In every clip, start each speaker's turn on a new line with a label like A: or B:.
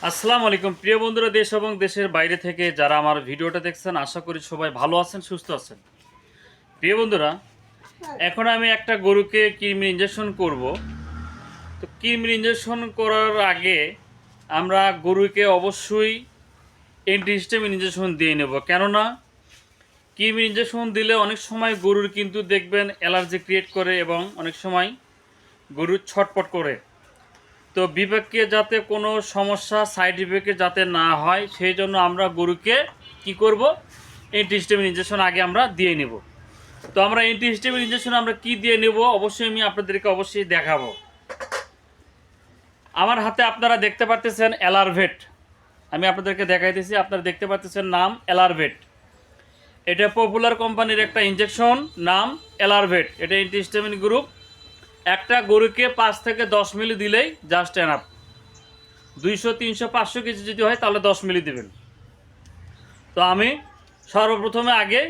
A: আসসালামু আলাইকুম প্রিয় বন্ধুরা, দেশ এবং দেশের বাইরে থেকে যারা আমার ভিডিওটা দেখছেন, আশা করি সবাই ভালো আছেন, সুস্থ আছেন। প্রিয় বন্ধুরা, এখন আমি একটা গরুকে কৃমির ইঞ্জেকশন করব। তো কৃমির ইঞ্জেকশন করার আগে আমরা গরুকে অবশ্যই অ্যান্টিহিস্টামিন ইঞ্জেকশন দিয়ে নেব। কেননা কৃমির ইঞ্জেকশন দিলে অনেক সময় গরুর কিন্তু দেখবেন অ্যালার্জি ক্রিয়েট করে এবং অনেক সময় গরুর ছটপট করে। তো বিবেককে যাতে কোনো সমস্যা সাইড ইফেক্টে যাতে না হয়, সেই জন্য আমরা গরুকে কি করব, অ্যান্টিহিস্টামিন ইঞ্জেকশন আগে আমরা দিয়ে নেব। তো আমরা অ্যান্টিহিস্টামিন ইঞ্জেকশন আমরা কি দিয়ে নেব অবশ্যই আমি আপনাদেরকে অবশ্যই দেখাবো। আমার হাতে আপনারা দেখতে পাচ্ছেন অ্যালারভেট, আমি আপনাদেরকে দেখাইতেছি। আপনারা দেখতে পাচ্ছেন নাম অ্যালারভেট। এটা পপুলার কোম্পানির একটা ইঞ্জেকশন, নাম অ্যালারভেট। এটা অ্যান্টিহিস্টামিন গ্রুপ। একটা গরুকে 5 থেকে 10 মিলি দিলেই জাস্ট এনাফ। 200, 300, 500 কেজি যদি হয় তাহলে 10 মিলি দেবেন। তো আমি সর্বপ্রথমে আগে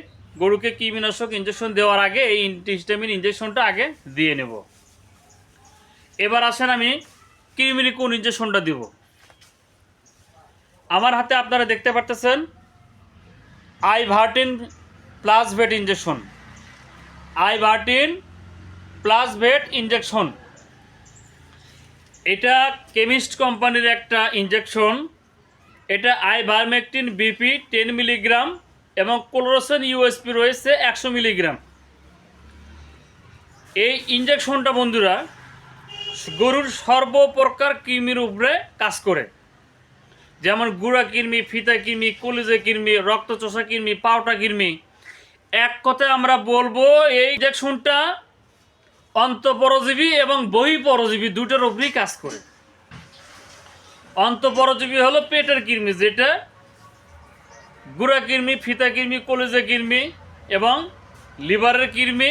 A: গরুকে কৃমিনাশক ইঞ্জেকশন দেওয়ার আগে এই অ্যান্টিহিস্টামিন ইঞ্জেকশনটা আগে দিয়ে নেব। এবার আসেন আমি কৃমির কোন ইঞ্জেকশনটা দিব। আমার হাতে আপনারা দেখতে পাচ্ছেন Ivertin plus vet injection. Ivertin plus vet injection, এটা কেমিস্ট কোম্পানির একটা ইঞ্জেকশন। এটা আইভারমেকটিন বিপি 10 মিলিগ্রাম এবং ক্লোরোসেন ইউএসপি রয়েছে 100 মিলিগ্রাম। এই ইঞ্জেকশনটা বন্ধুরা গরুর সর্বপ্রকার কৃমির উপরে কাজ করে, যেমন গুঁড়া কৃমি, ফিতা কৃমি, কলিজা কৃমি, রক্তচোষা কৃমি, পাউটা কৃমি। এক কথায় আমরা বলবো এই ইঞ্জেকশনটা অন্তঃপরজীবী এবং বহিঃপরজীবী দুটোর উপরেই কাজ করে। অন্তঃপরজীবী হলো পেটের কৃমি, যেটা গুঁড়া কৃমি, ফিতা কৃমি, কলিজা কৃমি এবং লিভারের কৃমি।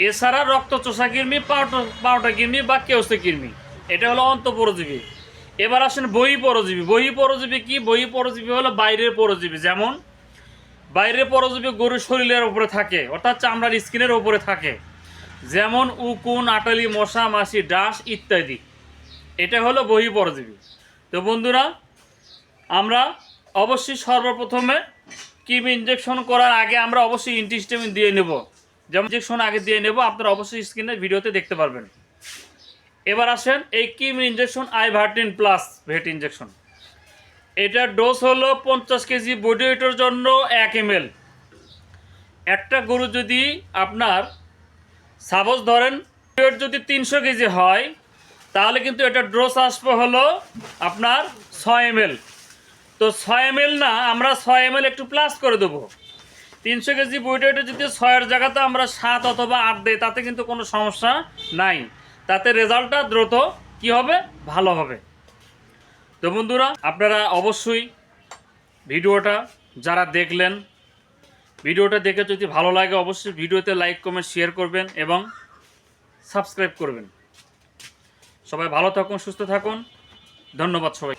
A: এছাড়া রক্তচোষা কৃমি, পাউটা কৃমি বা কেউসে কৃমি, এটা হলো অন্তঃপরজীবী। এবার আসেন বহিঃপরজীবী। বহিঃপরজীবী কি? বহিঃপরজীবী হলো বাইরের পরজীবী। যেমন বাইরের পরজীবী গরুর শরীরের উপরে থাকে, অর্থাৎ চামড়ার স্কিনের উপরে থাকে, যেমন উকুন, আটালি, মশা, মাছি, ডাস ইত্যাদি। এটা হলো বহিঃপরজীবী। তো বন্ধুরা, আমরা অবশ্যই সর্বপ্রথমে কৃমি ইঞ্জেকশন করার আগে আমরা অবশ্যই অ্যান্টিহিস্টামিন দিয়ে নেব। যেমন ইঞ্জেকশন আগে দিয়ে নেব, আপনারা অবশ্যই স্ক্রিনের ভিডিওতে দেখতে পারবেন। এবার আসেন এই কৃমি injection Ivertin plus vet injection. এটার ডোজ হলো 50 কেজি বডি ওয়েটের জন্য 1 ml। একটা গরু যদি আপনার সাপোজ ধরেন ওয়েট যদি 300 কেজি হয়, তাহলে কিন্তু এটা ডোজ আসবে হলো আপনার 6 ml। তো 6 ml না, আমরা 6 ml একটু প্লাস করে দেবো। 300 কেজি বডি ওয়েটে যদি 6-এর জায়গাতে আমরা 7 অথবা 8 দিই, তাতে কিন্তু কোনো সমস্যা নাই। তাতে রেজাল্টটা দ্রুত কি হবে, ভালো হবে। তো বন্ধুরা, আপনারা অবশ্যই ভিডিওটা যারা দেখলেন, ভিডিওটা দেখে যদি ভালো লাগে অবশ্যই ভিডিওতে লাইক, কমেন্ট, শেয়ার করবেন এবং সাবস্ক্রাইব করবেন। সবাই ভালো থাকুন, সুস্থ থাকুন। ধন্যবাদ সবাই।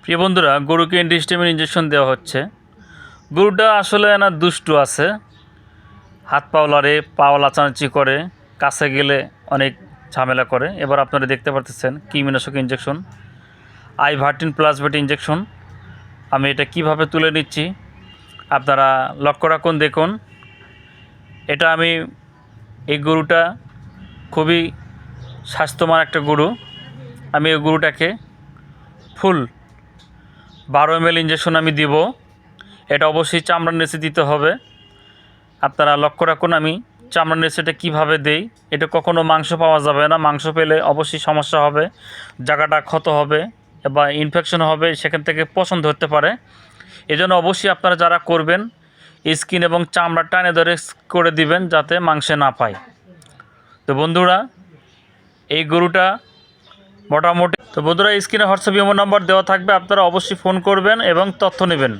A: প্রিয় বন্ধুরা, গরুকে অ্যান্টিহিস্টামিন ইঞ্জেকশন দেওয়া হচ্ছে। গরুটা আসলে না দুষ্টু আছে, হাত পাও লড়ে, পাও লাচানাচি করে, কাছে গেলে অনেক ঝামেলা করে। এবার আপনারা দেখতে পাচ্ছেন কৃমিনাশক injection Ivertin plus vet injection. আমি এটা কিভাবে তুলে নিচ্ছি আপনারা লক্ষ্য রাখুন, দেখুন। এটা আমি এই গরুটা খুবই স্বাস্থ্যবান একটা গরু। আমি এই গরুটাকে ফুল 12 ml ইঞ্জেকশন আমি দিব। এটা অবশ্যই চামড়ার নিচে দিতে হবে। আপনারা লক্ষ্য রাখুন আমি চামড়ার নিচে এটা কীভাবে দেই। এটা কখনো মাংস পাওয়া যাবে না, মাংস পেলে অবশ্যই সমস্যা হবে, জায়গাটা ক্ষত হবে বা ইনফেকশন হবে, সেখান থেকে পচন ধরতে পারে। এজন্য অবশ্যই আপনারা যারা করবেন স্কিন এবং চামড়া টানে ধরে করে দিবেন, যাতে মাংসে না পায়। তো বন্ধুরা, এই গরুটা মোটামুটি, তো বন্ধুরা স্ক্রিনে হোয়াটসঅ্যাপ ইমো নাম্বার দেওয়া থাকবে, আপনারা অবশ্যই ফোন করবেন এবং তথ্য নেবেন।